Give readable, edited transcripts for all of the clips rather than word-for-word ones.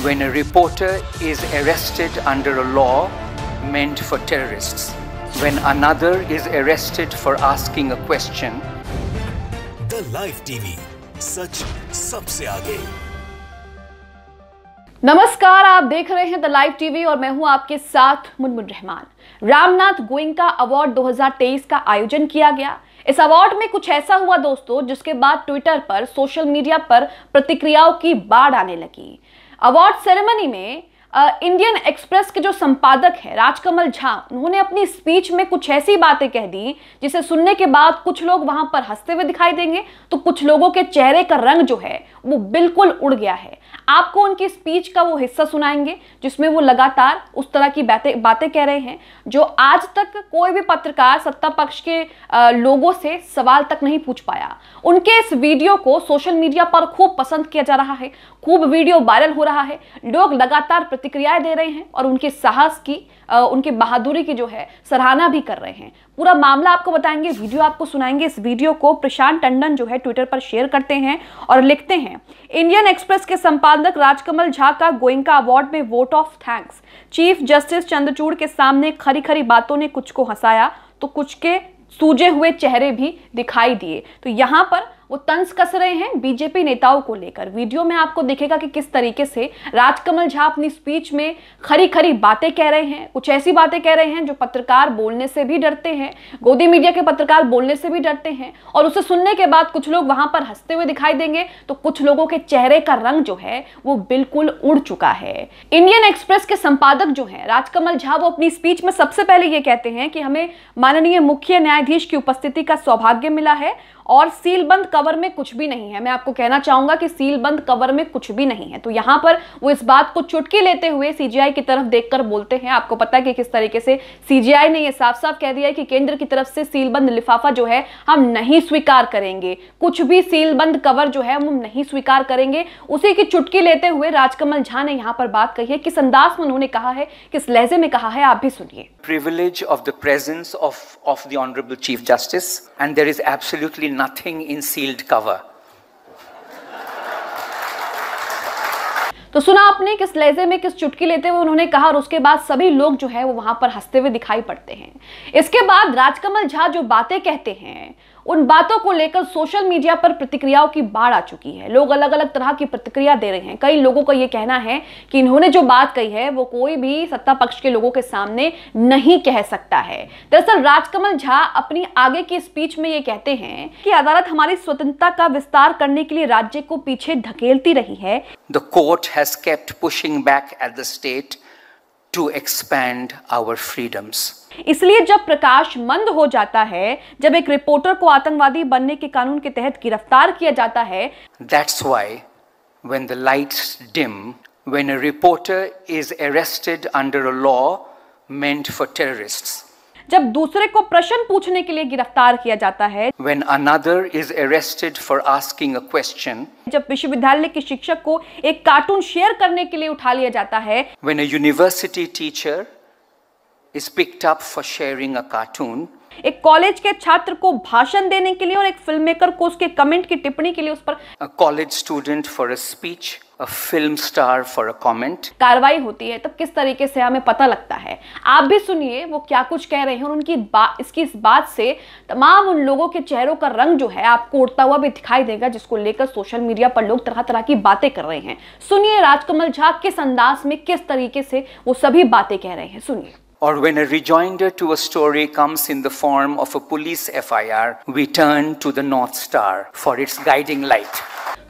when a reporter is arrested under a law meant for terrorists, when another is arrested for asking a question. The Live TV, सच सबसे आगे। नमस्कार, आप देख रहे हैं the live TV और मैं हूं आपके साथ मुनमुन रहमान। रामनाथ गोयनका अवार्ड 2023 का आयोजन किया गया। इस अवार्ड में कुछ ऐसा हुआ दोस्तों, जिसके बाद ट्विटर पर, सोशल मीडिया पर प्रतिक्रियाओं की बाढ़ आने लगी। अवार्ड सेरेमनी में इंडियन एक्सप्रेस के जो संपादक है राजकमल झा, उन्होंने अपनी स्पीच में कुछ ऐसी बातें कह दी जिसे सुनने के बाद कुछ लोग वहां पर हंसते हुए दिखाई देंगे तो कुछ लोगों के चेहरे का रंग जो है वो बिल्कुल उड़ गया है। आपको उनकी स्पीच का वो हिस्सा सुनाएंगे जिसमें वो लगातार उस तरह की बातें कह रहे हैं जो आज तक कोई भी पत्रकार सत्ता पक्ष के लोगों से सवाल तक नहीं पूछ पाया। उनके इस वीडियो को सोशल मीडिया पर खूब पसंद किया जा रहा है, खूब वीडियो वायरल हो रहा है, लोग लगातार प्रतिक्रियाएं दे रहे हैं और उनके साहस की, उनके बहादुरी की जो है सराहना भी कर रहे हैं। पूरा मामला आपको बताएंगे, वीडियो आपको सुनाएंगे। इस वीडियो को प्रशांत टंडन जो है ट्विटर पर शेयर करते हैं और लिखते हैं, इंडियन एक्सप्रेस के संपादक राजकमल झा का गोयनका अवार्ड में vote of thanks. Chief justice Chandrachud के सामने खरी खरी बातों ने कुछ को हंसाया तो कुछ के सूजे हुए चेहरे भी दिखाई दिए। तो यहाँ पर वो तंज कस रहे हैं बीजेपी नेताओं को लेकर। वीडियो में आपको दिखेगा कि किस तरीके से राजकमल झा अपनी स्पीच में खरी खरी बातें कह रहे हैं, कुछ ऐसी बातें कह रहे हैं जो पत्रकार बोलने से भी डरते हैं, गोदी मीडिया के पत्रकार बोलने से भी डरते हैं। और उसे सुनने के बाद कुछ लोग वहां पर हंसते हुए दिखाई देंगे तो कुछ लोगों के चेहरे का रंग जो है वो बिल्कुल उड़ चुका है। इंडियन एक्सप्रेस के संपादक जो है राजकमल झा, वो अपनी स्पीच में सबसे पहले ये कहते हैं कि हमें माननीय मुख्य न्यायाधीश की उपस्थिति का सौभाग्य मिला है और सीलबंद कवर में कुछ भी नहीं है। मैं आपको कहना चाहूंगा कि सीलबंद कवर में कुछ भी नहीं है। तो यहां पर वो इस बात को चुटकी लेते हुए सीजीआई की तरफ देखकर बोलते हैं। आपको पता है कि किस तरीके से सीजीआई ने ये साफ साफ कह दिया है कि केंद्र की तरफ से सीलबंद लिफाफा जो है हम नहीं स्वीकार करेंगे, कुछ भी सीलबंद कवर जो है हम नहीं स्वीकार करेंगे। उसी की चुटकी लेते हुए राजकमल झा ने यहां पर बात कही है, किस अंदाज में उन्होंने कहा है, किस लहजे में कहा है, आप भी सुनिए। Privilege of the presence of the Honorable Chief Justice, and there is absolutely nothing in sealed cover. तो सुना आपने किस लहजे में, किस चुटकी लेते हुए उन्होंने कहा और उसके बाद सभी लोग जो है वो वहां पर हंसते हुए दिखाई पड़ते हैं। इसके बाद राजकमल झा जो बातें कहते हैं उन बातों को लेकर सोशल मीडिया पर प्रतिक्रियाओं की बाढ़ आ चुकी है। लोग अलग अलग तरह की प्रतिक्रिया दे रहे हैं। कई लोगों का ये कहना है कि इन्होंने जो बात कही है वो कोई भी सत्ता पक्ष के लोगों के सामने नहीं कह सकता है। दरअसल राजकमल झा अपनी आगे की स्पीच में ये कहते हैं कि अदालत हमारी स्वतंत्रता का विस्तार करने के लिए राज्य को पीछे धकेलती रही है। The court has kept pushing back at the state to expand our freedoms. इसलिए जब प्रकाश मंद हो जाता है, जब एक रिपोर्टर को आतंकवादी बनने के कानून के तहत गिरफ्तार किया जाता है, That's why when the lights dim, when a reporter is arrested under a law meant for terrorists, जब दूसरे को प्रश्न पूछने के लिए गिरफ्तार किया जाता है, when another is arrested for asking a question, जब विश्वविद्यालय के शिक्षक को एक कार्टून शेयर करने के लिए उठा लिया जाता है, when a university teacher is picked up for sharing a cartoon, एक कॉलेज के छात्र को भाषण देने के लिए और एक फिल्म मेकर को उसके कमेंट की टिप्पणी के लिए उस पर, a college student for a speech, a film star for a comment, कार्रवाई होती है, तब किस तरीके से हमें पता लगता है। आप भी सुनिए वो क्या कुछ कह रहे हैं और उनकी इस बात से तमाम उन लोगों के चेहरों का रंग जो है आपको उड़ता हुआ भी दिखाई देगा, जिसको लेकर सोशल मीडिया पर लोग तरह तरह की बातें कर रहे हैं। सुनिए राजकमल झा किस अंदाज में, किस तरीके से वो सभी बातें कह रहे हैं, सुनिए। or when a rejoinder to a story comes in the form of a police FIR, we turn to the North Star for its guiding light.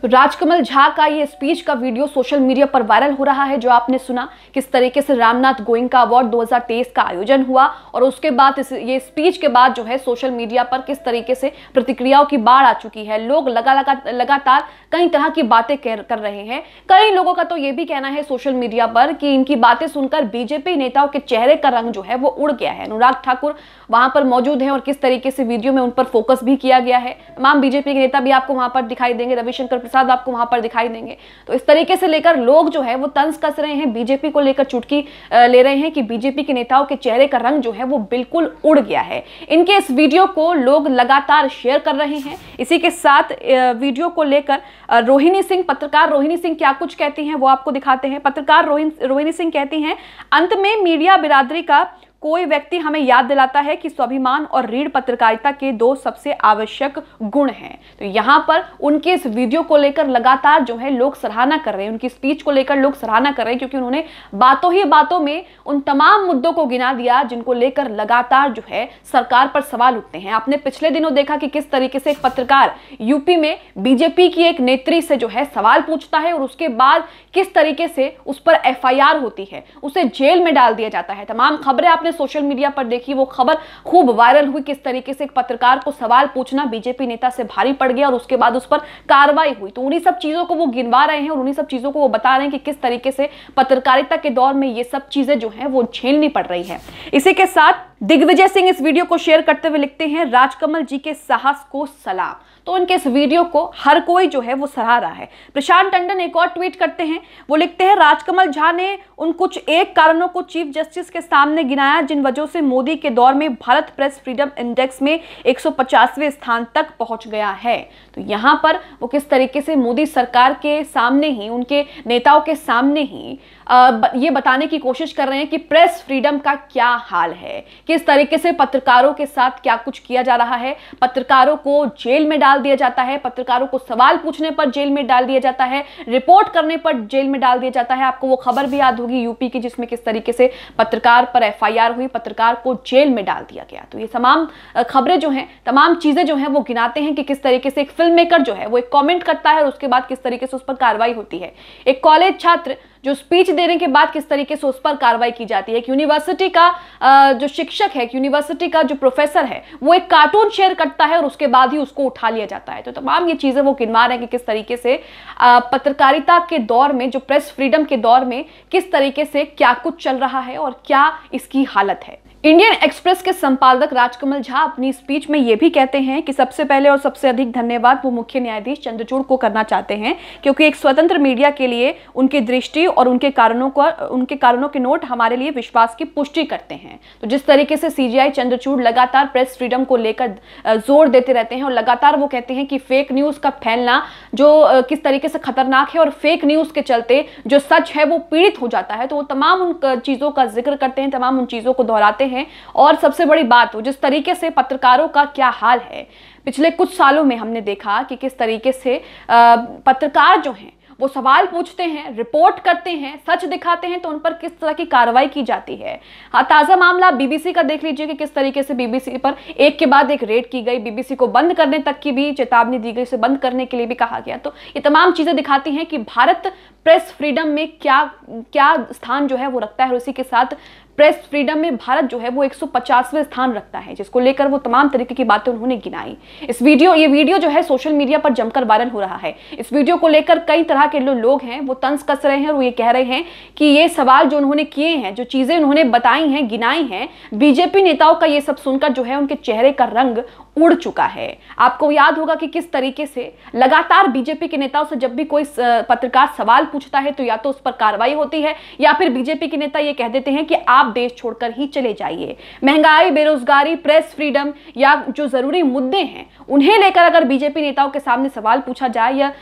Rajkamal Jha का ये स्पीच का वीडियो सोशल मीडिया पर वायरल हो रहा है। जो आपने सुना किस तरीके से रामनाथ गोयनका अवार्ड 2023 का आयोजन हुआ और उसके बाद ये स्पीच के बाद जो है सोशल मीडिया पर किस तरीके से प्रतिक्रियाओं की बाढ़ आ चुकी है। लोग लगातार कई तरह की बातें कर रहे हैं। कई लोगों का तो ये भी कहना है सोशल मीडिया पर कि इनकी बातें सुनकर बीजेपी नेताओं के चेहरे का रंग जो है वो उड़ गया है। अनुराग ठाकुर वहां पर मौजूद हैं और किस तरीके से वीडियो में उन पर फोकस भी किया गया है। तमाम बीजेपी के नेता भी आपको वहां पर दिखाई देंगे। रविशंकर रविशंकर प्रसाद आपको वहां पर दिखाई देंगे। तो इस तरीके से लेकर लोग जो है वो तंज कस रहे हैं, बीजेपी को लेकर चुटकी ले रहे हैं कि बीजेपी के नेताओं के चेहरे का रंग जो है वो बिल्कुल उड़ गया है। इनके इस वीडियो को लोग लगातार शेयर कर रहे हैं। इसी के साथ वीडियो को लेकर रोहिणी सिंह, पत्रकार रोहिणी सिंह क्या कुछ कहती हैं वो आपको दिखाते हैं। पत्रकार रोहिणी सिंह कहती हैं, अंत में मीडिया बिरादरी का कोई व्यक्ति हमें याद दिलाता है कि स्वाभिमान और रीढ़ पत्रकारिता के दो सबसे आवश्यक गुण हैं। तो यहां पर उनके इस वीडियो को लेकर लगातार जो है लोग सराहना कर रहे हैं, उनकी स्पीच को लेकर लोग सराहना कर रहे हैं, क्योंकि उन्होंने बातों ही बातों में उन तमाम मुद्दों को गिना दिया जिनको लेकर लगातार जो है सरकार पर सवाल उठते हैं। आपने पिछले दिनों देखा कि किस तरीके से एक पत्रकार यूपी में बीजेपी की एक नेत्री से जो है सवाल पूछता है और उसके बाद किस तरीके से उस पर FIR होती है, उसे जेल में डाल दिया जाता है। तमाम खबरें आपने सोशल मीडिया पर देखी, वो खबर खूब वायरल हुई, किस तरीके से एक पत्रकार को सवाल पूछना बीजेपी नेता से भारी पड़ गया और उसके बाद उस पर कार्रवाई हुई। तो उन्हीं सब चीजों को वो गिनवा रहे हैं और उन्हीं सब चीजों को वो बता रहे हैं कि किस तरीके से पत्रकारिता के दौर में ये सब चीजें जो हैं वो झेलनी पड़ रही है। इसी के साथ दिग्विजय सिंह इस वीडियो को शेयर करते हुए लिखते हैं, राजकमल जी के साहस को सलाम। तो उनके इस वीडियो को हर कोई जो है वो सराह रहा है। प्रशांत टंडन एक और ट्वीट करते हैं, वो लिखते हैं, राजकमल झा ने उन कुछ एक कारणों को चीफ जस्टिस के सामने गिनाया जिन वजहों से मोदी के दौर में भारत प्रेस फ्रीडम इंडेक्स में 150वें स्थान तक पहुंच गया है। तो यहां पर वो किस तरीके से मोदी सरकार के सामने ही, उनके नेताओं के सामने ही ये बताने की कोशिश कर रहे हैं कि प्रेस फ्रीडम का क्या हाल है, किस तरीके से पत्रकारों के साथ क्या कुछ किया जा रहा है, पत्रकारों को जेल में डाल दिया जाता है, पत्रकारों को सवाल पूछने पर जेल में डाल दिया जाता है, रिपोर्ट करने पर जेल में डाल दिया जाता है। आपको वो खबर भी याद होगी यूपी की, जिसमें किस तरीके से पत्रकार पर FIR हुई, पत्रकार को जेल में डाल दिया गया। तो ये तमाम खबरें जो हैं, तमाम चीजें जो हैं वो गिनाते हैं कि किस तरीके से एक फिल्म मेकर जो है वो एक कॉमेंट करता है और उसके बाद किस तरीके से उस पर कार्रवाई होती है। एक कॉलेज छात्र जो स्पीच देने के बाद किस तरीके से उस पर कार्रवाई की जाती है। यूनिवर्सिटी का जो शिक्षक है, यूनिवर्सिटी का जो प्रोफेसर है, वो एक कार्टून शेयर करता है और उसके बाद ही उसको उठा लिया जाता है। तो तमाम ये चीजें वो गिनवा रहे हैं कि किस तरीके से पत्रकारिता के दौर में, जो प्रेस फ्रीडम के दौर में किस तरीके से क्या कुछ चल रहा है और क्या इसकी हालत है। इंडियन एक्सप्रेस के संपादक राजकमल झा अपनी स्पीच में यह भी कहते हैं कि सबसे पहले और सबसे अधिक धन्यवाद वो मुख्य न्यायाधीश चंद्रचूड़ को करना चाहते हैं, क्योंकि एक स्वतंत्र मीडिया के लिए उनकी दृष्टि और उनके कारणों के नोट हमारे लिए विश्वास की पुष्टि करते हैं। तो जिस तरीके से CGI चंद्रचूड़ लगातार प्रेस फ्रीडम को लेकर जोर देते रहते हैं और लगातार वो कहते हैं कि फेक न्यूज का फैलना जो किस तरीके से खतरनाक है और फेक न्यूज के चलते जो सच है वो पीड़ित हो जाता है। तो वो तमाम उन चीजों का जिक्र करते हैं, तमाम उन चीजों को दोहराते हैं। और सबसे बड़ी बात हो, जिस तरीके से पत्रकारों का क्या हाल है, पिछले कुछ सालों में हमने देखा कि किस तरीके से पत्रकार जो हैं वो सवाल पूछते हैं, रिपोर्ट करते हैं, सच दिखाते हैं, तो उन पर किस तरह की कार्रवाई की जाती है। हाँ, ताज़ा मामला BBC का देख लीजिए कि किस तरीके से BBC पर एक के बाद एक रेड की गई, BBC को बंद करने तक की भी चेतावनी दी गई, उसे बंद करने के लिए भी कहा गया। तो ये तमाम चीज़ें दिखाती हैं कि भारत प्रेस फ्रीडम में क्या स्थान जो है वो रखता है और इसी के साथ प्रेस फ्रीडम में भारत जो है वो 150वें स्थान रखता है, जिसको लेकर वो तमाम तरीके की बातें उन्होंने गिनाई। ये वीडियो जो है सोशल मीडिया पर जमकर वायरल हो रहा है। इस वीडियो को लेकर कई तरह के लोग हैं वो तंज कस रहे हैं और वो ये कह रहे हैं कि ये सवाल जो उन्होंने किए हैं, जो चीजें उन्होंने बताई हैं, गिनाई हैं, बीजेपी नेताओं का ये सब सुनकर जो है उनके चेहरे का रंग उड़ चुका है। आपको याद होगा कि किस तरीके से लगातार बीजेपी के नेताओं से जब भी कोई पत्रकार सवाल पूछता है तो या तो उस पर कार्रवाई होती है या फिर बीजेपी के नेता ये कह देते हैं कि आप देश छोड़कर ही चले जाइए। महंगाई, बेरोजगारी, प्रेस फ्रीडम या जो जरूरी मुद्दे हैं उन्हें लेकर अगर बीजेपी नेताओं के सामने सवाल पूछा जाए या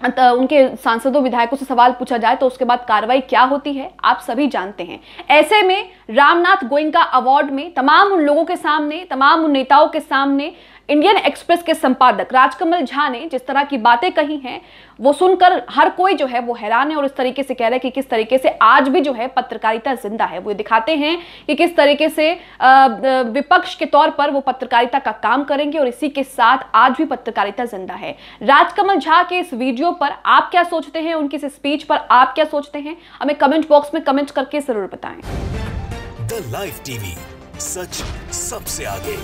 उनके सांसदों विधायकों से सवाल पूछा जाए तो उसके बाद कार्रवाई क्या होती है आप सभी जानते हैं। ऐसे में रामनाथ गोयनका अवार्ड में तमाम उन लोगों के सामने, तमाम उन नेताओं के सामने इंडियन एक्सप्रेस के संपादक राजकमल झा ने जिस तरह की बातें कही हैं वो सुनकर हर कोई जो है वो हैरान है और इस तरीके से कह रहा है कि किस तरीके से आज भी जो है पत्रकारिता जिंदा है। वो दिखाते हैं कि किस तरीके से विपक्ष के तौर पर वो पत्रकारिता का काम करेंगे और इसी के साथ आज भी पत्रकारिता जिंदा है। राजकमल झा के इस वीडियो पर आप क्या सोचते हैं, उनकी इस स्पीच पर आप क्या सोचते हैं, हमें कमेंट बॉक्स में कमेंट करके जरूर बताएं। द लाइव टीवी, सच सबसे आगे।